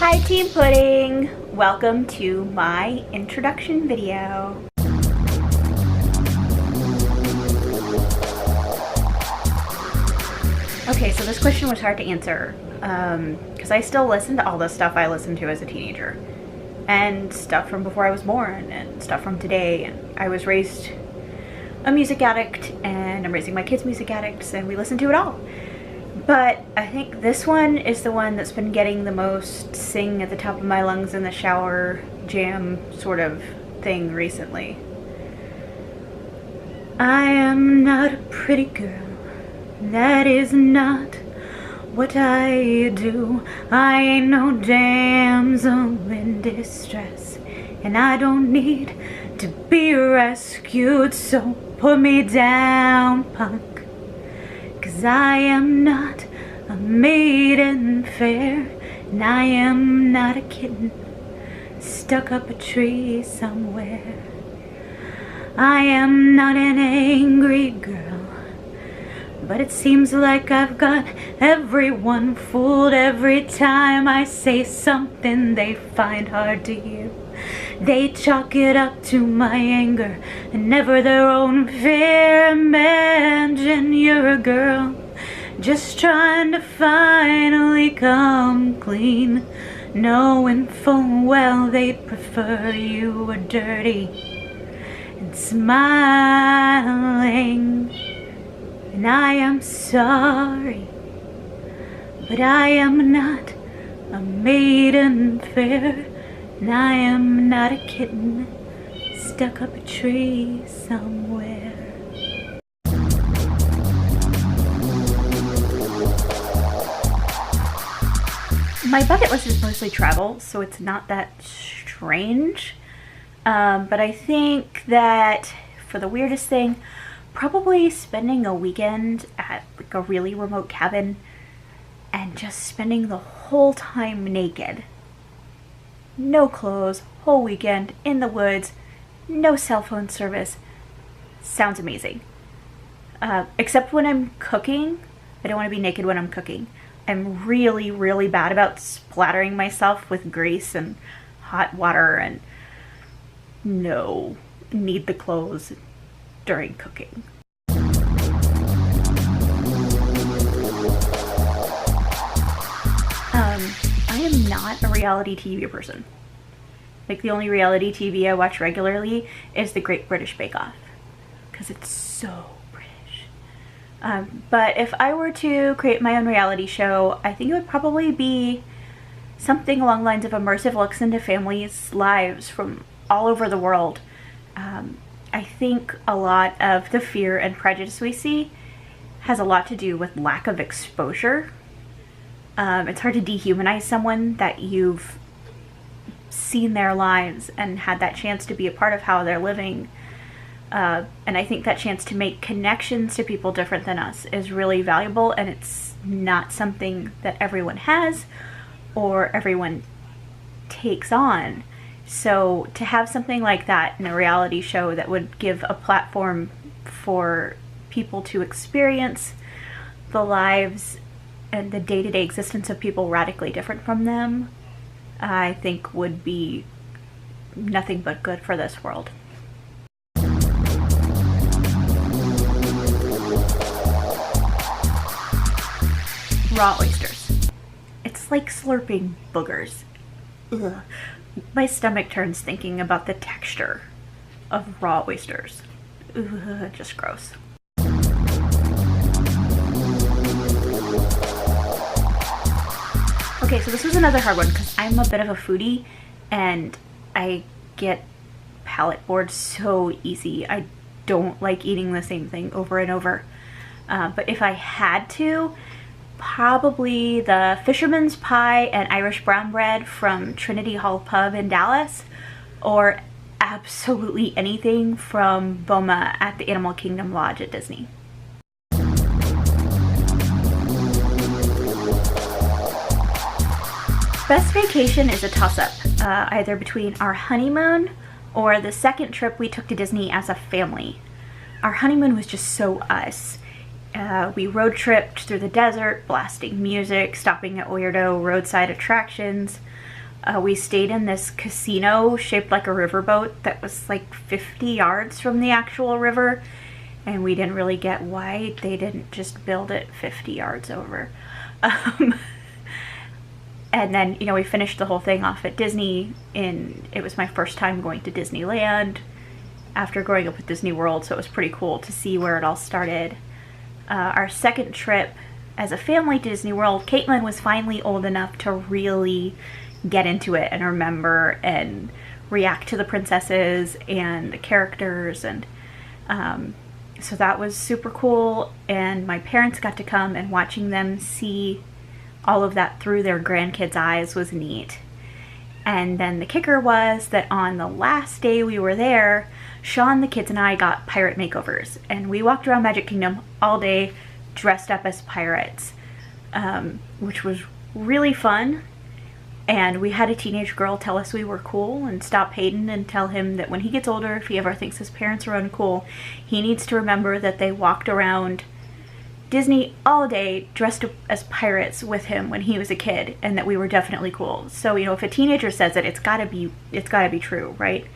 Hi Team Pudding! Welcome to my introduction video. Okay, so this question was hard to answer because I still listen to all the stuff I listened to as a teenager and stuff from before I was born and stuff from today, and I was raised a music addict and I'm raising my kids music addicts and we listen to it all. But I think this one is the one that's been getting the most sing at the top of my lungs in the shower jam sort of thing recently. I am not a pretty girl, that is not what I do. I ain't no damsel in distress, and I don't need to be rescued, so put me down, punk. 'Cause I am not a maiden fair, and I am not a kitten stuck up a tree somewhere. I am not an angry girl, but it seems like I've got everyone fooled every time I say something they find hard to hear. They chalk it up to my anger and never their own fear. Imagine you're a girl just trying to finally come clean, knowing full well they'd prefer you were dirty and smiling. And I am sorry, but I am not a maiden fair, and I am not a kitten stuck up a tree somewhere. My bucket list is mostly travel, so it's not that strange. But I think that for the weirdest thing, probably spending a weekend at like a really remote cabin and just spending the whole time naked. No clothes, whole weekend, in the woods, no cell phone service. Sounds amazing. Except when I'm cooking. I don't want to be naked when I'm cooking. I'm really, really bad about splattering myself with grease and hot water, and no, need the clothes during cooking. I am not a reality TV person. Like, the only reality TV I watch regularly is the Great British Bake Off, because it's so British. But if I were to create my own reality show, I think it would probably be something along the lines of immersive looks into families' lives from all over the world. I think a lot of the fear and prejudice we see has a lot to do with lack of exposure. It's hard to dehumanize someone that you've seen their lives and had that chance to be a part of how they're living. And I think that chance to make connections to people different than us is really valuable, and it's not something that everyone has or everyone takes on. So to have something like that in a reality show that would give a platform for people to experience the lives and the day-to-day existence of people radically different from them, I think would be nothing but good for this world. Raw oysters. It's like slurping boogers. Ugh. My stomach turns thinking about the texture of raw oysters. Ugh, just gross. Okay, so this was another hard one because I'm a bit of a foodie and I get palate bored so easy. I don't like eating the same thing over and over. But if I had to, probably the Fisherman's Pie and Irish brown bread from Trinity Hall Pub in Dallas, or absolutely anything from Boma at the Animal Kingdom Lodge at Disney. Best vacation is a toss-up, either between our honeymoon or the second trip we took to Disney as a family. Our honeymoon was just so us. We road tripped through the desert, blasting music, stopping at weirdo roadside attractions. We stayed in this casino shaped like a riverboat that was like 50 yards from the actual river, and we didn't really get why they didn't just build it 50 yards over. And then, you know, we finished the whole thing off at Disney, and it was my first time going to Disneyland after growing up with Disney World, so it was pretty cool to see where it all started. Our second trip as a family to Disney World, Caitlin was finally old enough to really get into it and remember and react to the princesses and the characters, and so that was super cool, and my parents got to come, and watching them see all of that through their grandkids' eyes was neat. And then the kicker was that on the last day we were there, Sean, the kids, and I got pirate makeovers, and we walked around Magic Kingdom all day dressed up as pirates, which was really fun. And we had a teenage girl tell us we were cool and stop Hayden and tell him that when he gets older, if he ever thinks his parents are uncool, he needs to remember that they walked around Disney all day dressed up as pirates with him when he was a kid, and that we were definitely cool. So, you know, if a teenager says it, it's gotta be true, right?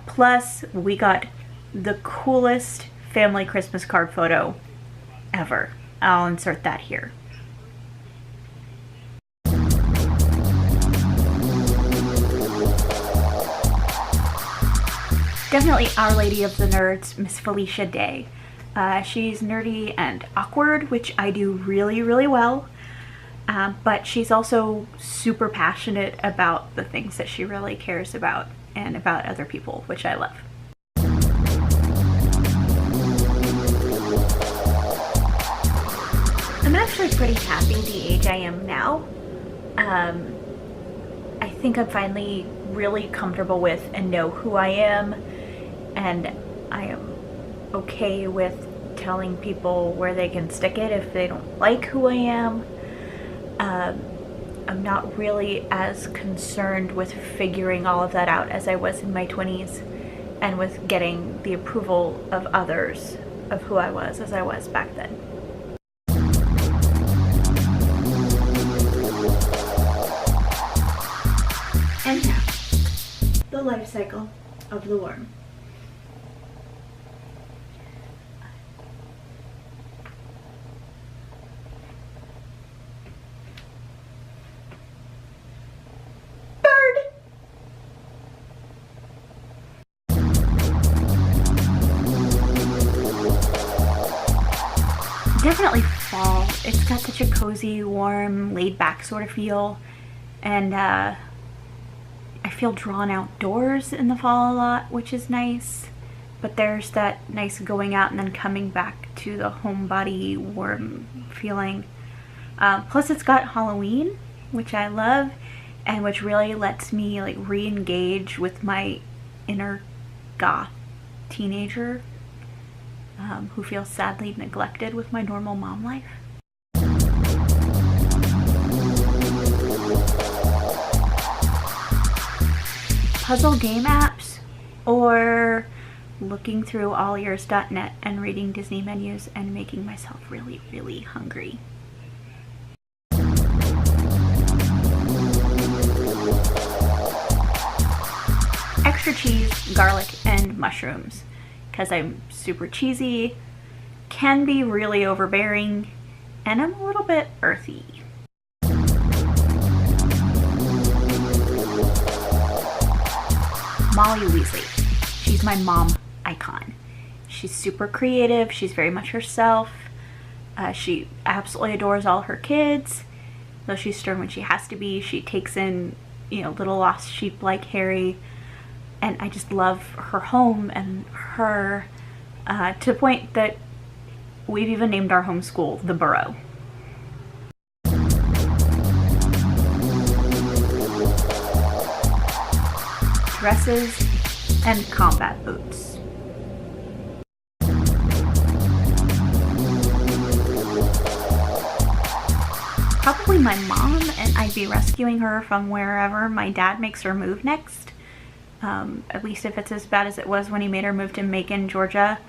Plus, we got the coolest family Christmas card photo ever. I'll insert that here. Definitely Our Lady of the Nerds, Miss Felicia Day. She's nerdy and awkward, which I do really, really well. But she's also super passionate about the things that she really cares about and about other people, which I love. I'm actually pretty happy the age I am now. I think I'm finally really comfortable with and know who I am, and I am okay with telling people where they can stick it if they don't like who I am. I'm not really as concerned with figuring all of that out as I was in my 20s, and with getting the approval of others of who I was as I was back then. And now, the life cycle of the worm. Definitely fall. It's got such a cozy, warm, laid-back sort of feel, and I feel drawn outdoors in the fall a lot, which is nice. But there's that nice going out and then coming back to the homebody, warm feeling. Plus, it's got Halloween, which I love, and which really lets me like re-engage with my inner goth teenager. Who feels sadly neglected with my normal mom life. Puzzle game apps, or looking through allears.net and reading Disney menus and making myself really, really hungry. Extra cheese, garlic, and mushrooms. Because I'm super cheesy, can be really overbearing, and I'm a little bit earthy. Molly Weasley. She's my mom icon. She's super creative, she's very much herself. She absolutely adores all her kids. Though she's stern when she has to be, she takes in, you know, little lost sheep like Harry. And I just love her home and her, to the point that we've even named our home school the Burrow. Dresses and combat boots. Probably my mom, and I'd be rescuing her from wherever my dad makes her move next. At least if it's as bad as it was when he made her move to Macon, Georgia,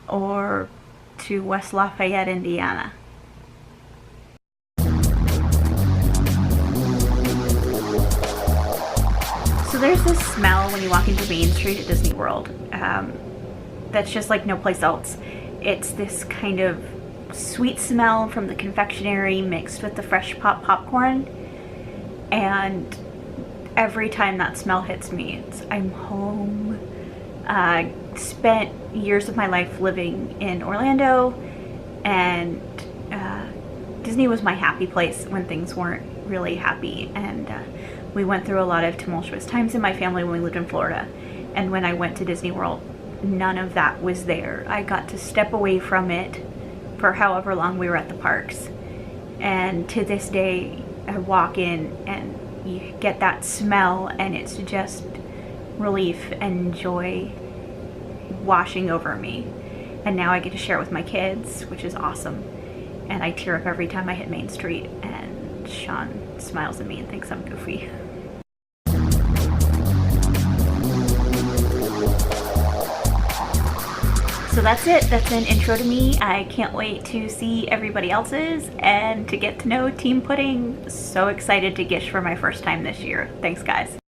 or to West Lafayette, Indiana. So there's this smell when you walk into Main Street at Disney World that's just like no place else. It's this kind of sweet smell from the confectionery mixed with the fresh popcorn, and every time that smell hits me, I'm home. Spent years of my life living in Orlando, and Disney was my happy place when things weren't really happy, and we went through a lot of tumultuous times in my family when we lived in Florida, and when I went to Disney World, none of that was there. I got to step away from it for however long we were at the parks, and to this day I walk in and you get that smell, and it's just relief and joy washing over me. And now I get to share it with my kids, which is awesome. And I tear up every time I hit Main Street, and Sean smiles at me and thinks I'm goofy. So that's it. That's an intro to me. I can't wait to see everybody else's and to get to know Team Pudding. So excited to Gish for my first time this year. Thanks, guys.